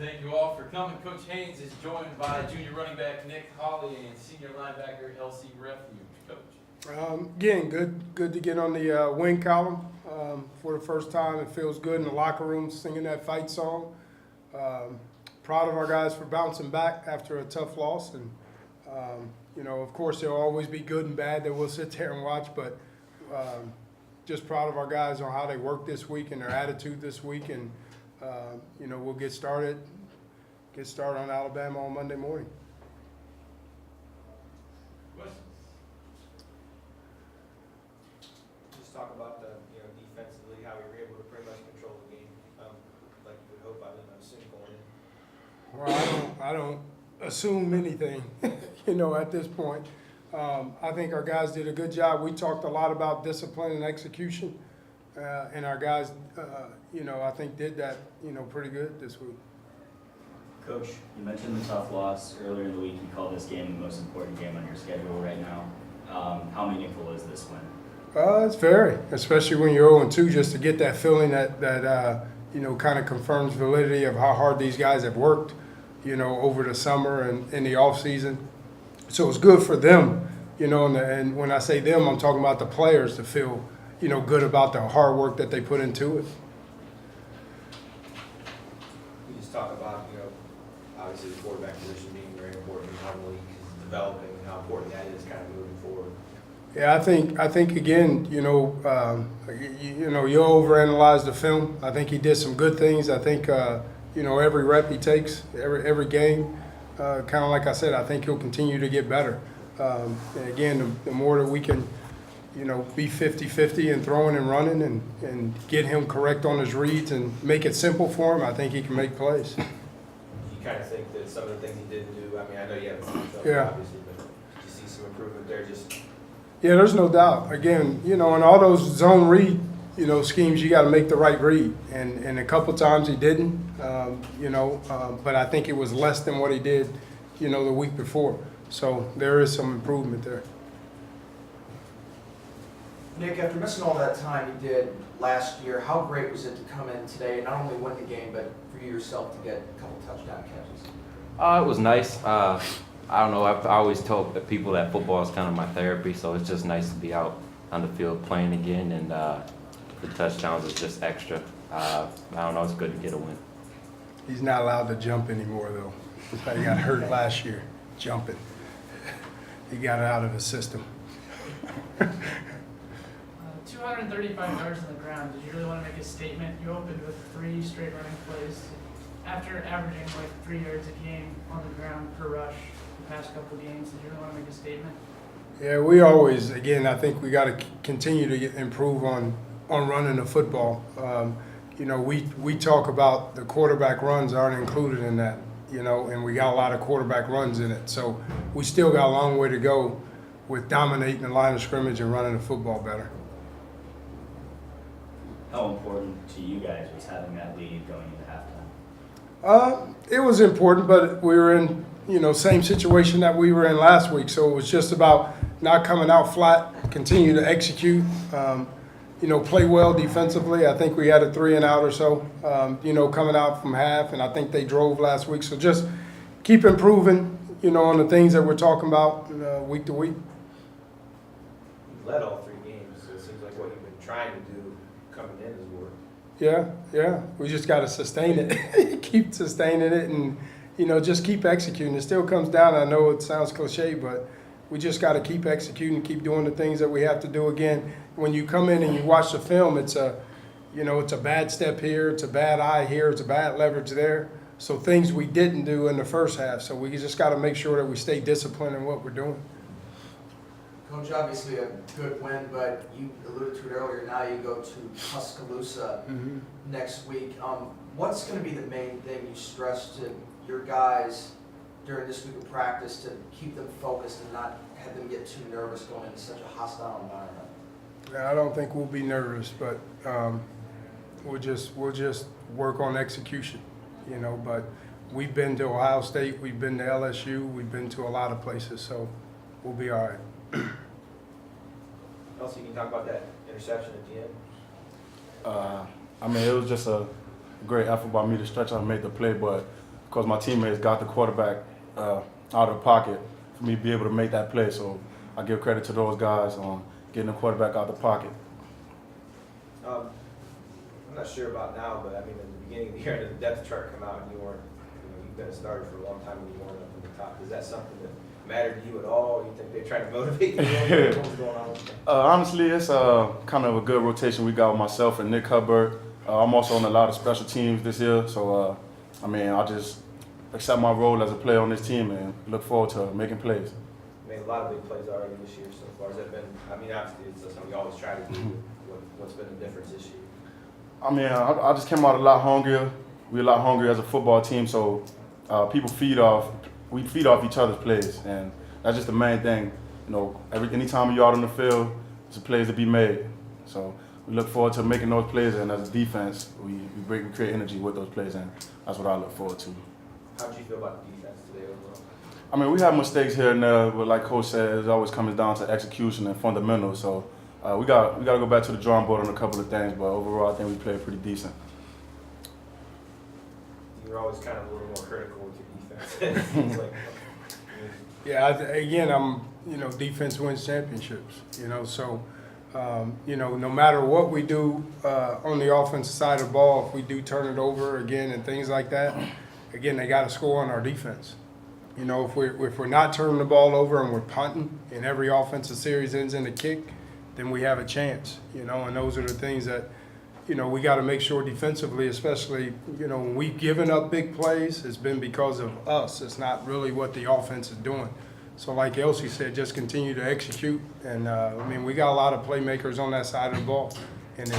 Thank you all for coming. Coach Haynes is joined by junior running back Nick Hawley and senior linebacker LC Refuge. Coach. Again, good to get on the win column for the first time. It feels good in the locker room singing that fight song. Proud of our guys for bouncing back after a tough loss. And, of course, there'll always be good and bad that we'll sit there and watch, but just proud of our guys on how they worked this week and their attitude this week. And, we'll get started on Alabama on Monday morning. Questions? Just talk about the, defensively, how you were able to pretty much control the game, like you would hope. I didn't assume going in. Well, I don't assume anything, at this point. I think our guys did a good job. We talked a lot about discipline and execution, and our guys, I think did that, pretty good this week. Coach, you mentioned the tough loss earlier in the week. You called this game the most important game on your schedule right now. How meaningful is this win? It's very, especially when you're 0-2, just to get that feeling that kind of confirms validity of how hard these guys have worked, over the summer and in the off season. So it's good for them, and when I say them, I'm talking about the players to feel, good about the hard work that they put into it. We just talk about, obviously the quarterback position being very important in how the league is developing and how important that is kind of moving forward. Yeah, I think again, you overanalyze the film. I think he did some good things. I think every rep he takes, every game, kind of like I said, I think he'll continue to get better. And again, the more that we can, be 50-50 and throwing and running and get him correct on his reads and make it simple for him, I think he can make plays. Do you kind of think that some of the things he didn't do, I know you haven't seen stuff, Yeah. obviously, but did you see some improvement there? Yeah, there's no doubt. Again, in all those zone read, schemes, you got to make the right read. And a couple times he didn't, but I think it was less than what he did, the week before. So there is some improvement there. Nick, after missing all that time you did last year, how great was it to come in today and not only win the game, but for you yourself to get a couple touchdown catches? It was nice. I don't know. I've always told people that football is kind of my therapy, so it's just nice to be out on the field playing again, and the touchdowns is just extra. I don't know. It's good to get a win. He's not allowed to jump anymore, though. He got hurt last year jumping. He got it out of his system. 235 yards on the ground. Did you really want to make a statement? You opened with 3 straight running plays. After averaging like 3 yards a game on the ground per rush the past couple of games, did you really want to make a statement? Yeah, we always, again, I think we got to continue to improve on running the football. We talk about the quarterback runs aren't included in that, and we got a lot of quarterback runs in it. So we still got a long way to go with dominating the line of scrimmage and running the football better. How important to you guys was having that lead going into halftime? It was important, but we were in, same situation that we were in last week. So it was just about not coming out flat, continue to execute, play well defensively. I think we had a 3 and out or so, coming out from half, and I think they drove last week. So just keep improving, on the things that we're talking about week to week. You've led all 3 games, so it seems like what you've been trying to do coming in has worked. Yeah. We just got to sustain it, keep sustaining it, and, just keep executing. It still comes down, I know it sounds cliche, but we just got to keep executing, keep doing the things that we have to do. Again, when you come in and you watch the film, it's a bad step here, it's a bad eye here, it's a bad leverage there. So things we didn't do in the first half. So we just got to make sure that we stay disciplined in what we're doing. Coach, obviously a good win, but you alluded to it earlier. Now you go to Tuscaloosa next week. What's going to be the main thing you stress to your guys during this week of practice to keep them focused and not have them get too nervous going into such a hostile environment? Yeah, I don't think we'll be nervous, but we'll just work on execution, But we've been to Ohio State, we've been to LSU, we've been to a lot of places, so we'll be all right. Also, you can talk about that interception at the end. It was just a great effort by me to stretch out and make the play, but because my teammates got the quarterback out of the pocket for me to be able to make that play. So I give credit to those guys on getting the quarterback out of the pocket. I'm not sure about now, but I mean, in the beginning of the year, the depth chart come out and you weren't, you've been a starter for a long time and you weren't up in the top. Is that something that mattered to you at all? You think they're trying to motivate you? What's going on with that? Honestly, it's kind of a good rotation we got with myself and Nick Hubbard. I'm also on a lot of special teams this year, so I mean, I just accept my role as a player on this team and look forward to making plays. Made a lot of big plays already this year so far. Has that been, I mean, obviously it's something you always try to do. What's been the difference this year? I mean, I just came out a lot hungrier. We're a lot hungrier as a football team, so we feed off each other's plays, and that's just the main thing. Anytime you're out on the field, there's plays to be made. So we look forward to making those plays, and as a defense, we create energy with those plays, and that's what I look forward to. How did you feel about the defense today overall? I mean, we have mistakes here and there, but like Coach said, it always comes down to execution and fundamentals. So we got to go back to the drawing board on a couple of things, but overall, I think we played pretty decent. You're always kind of a little more critical with your defense. It seems like, Yeah, defense wins championships, so, no matter what we do on the offensive side of the ball, if we do turn it over again and things like that, again, they got to score on our defense. If we're not turning the ball over and we're punting and every offensive series ends in a kick, then we have a chance, and those are the things that, we got to make sure defensively, especially, when we've given up big plays, it's been because of us. It's not really what the offense is doing. So like Elsie said, just continue to execute. And, we got a lot of playmakers on that side of the ball. And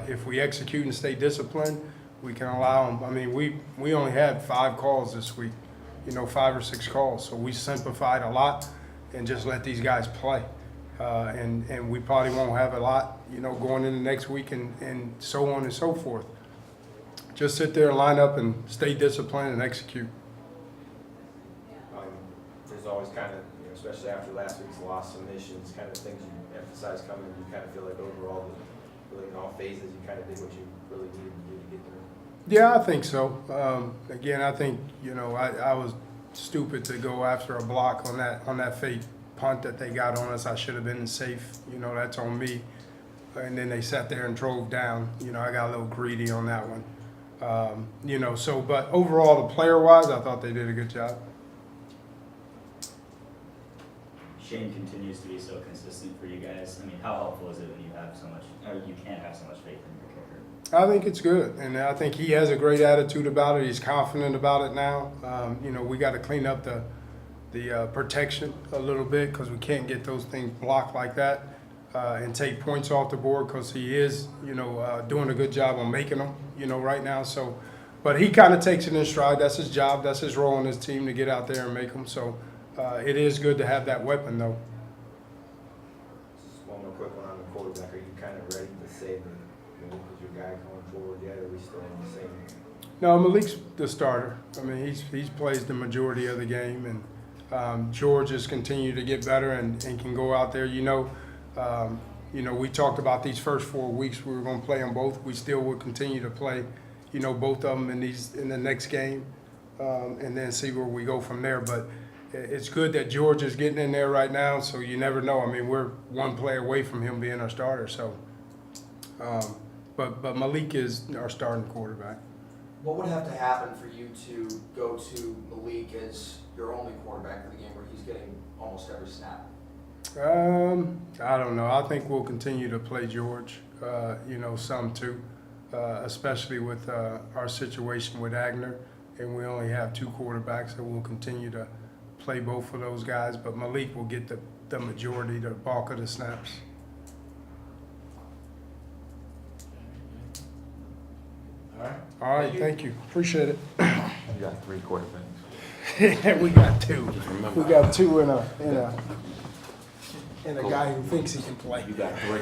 if we execute and stay disciplined, we can allow them. We only had 5 calls this week, 5 or 6 calls. So we simplified a lot and just let these guys play. And we probably won't have a lot, going into next week and so on and so forth. Just sit there and line up and stay disciplined and execute. There's always kind of, especially after last week's loss, submissions, kind of things you emphasize coming. You kind of feel like overall, really in all phases, you kind of did what you really needed to do to get there. Yeah, I think so. Again, I think, I was stupid to go after a block on that fake punt that they got on us. I should have been safe. That's on me. And then they sat there and drove down. I got a little greedy on that one. But overall, the player-wise, I thought they did a good job. Shane continues to be so consistent for you guys. How helpful is it when you have so much, or you can have so much faith in your kicker? I think it's good, and I think he has a great attitude about it. He's confident about it now. We got to clean up the protection a little bit because we can't get those things blocked like that and take points off the board because he is, doing a good job on making them, right now. So, but he kind of takes it in stride. That's his job. That's his role in his team to get out there and make them. So it is good to have that weapon, though. Just one more quick one on the quarterback. Are you kind of ready to say that, is your guy going forward yet, or are we still in the same? No, Malik's the starter. He's plays the majority of the game, and George has continued to get better and can go out there. We talked about these first 4 weeks we were going to play them both. We still will continue to play, both of them in the next game, and then see where we go from there. But it's good that George is getting in there right now. So you never know. We're one play away from him being our starter. So, but Malik is our starting quarterback. What would have to happen for you to go to Malik as your only quarterback of the game where he's getting almost every snap? I don't know. I think we'll continue to play George, some too, especially with our situation with Agner, and we only have 2 quarterbacks, so we'll continue to play both of those guys, but Malik will get the majority, the bulk of the snaps. All right, thank you. Appreciate it. You got 3 quarterbacks. We got 2. We got 2 and a guy who thinks he can play. You got 3.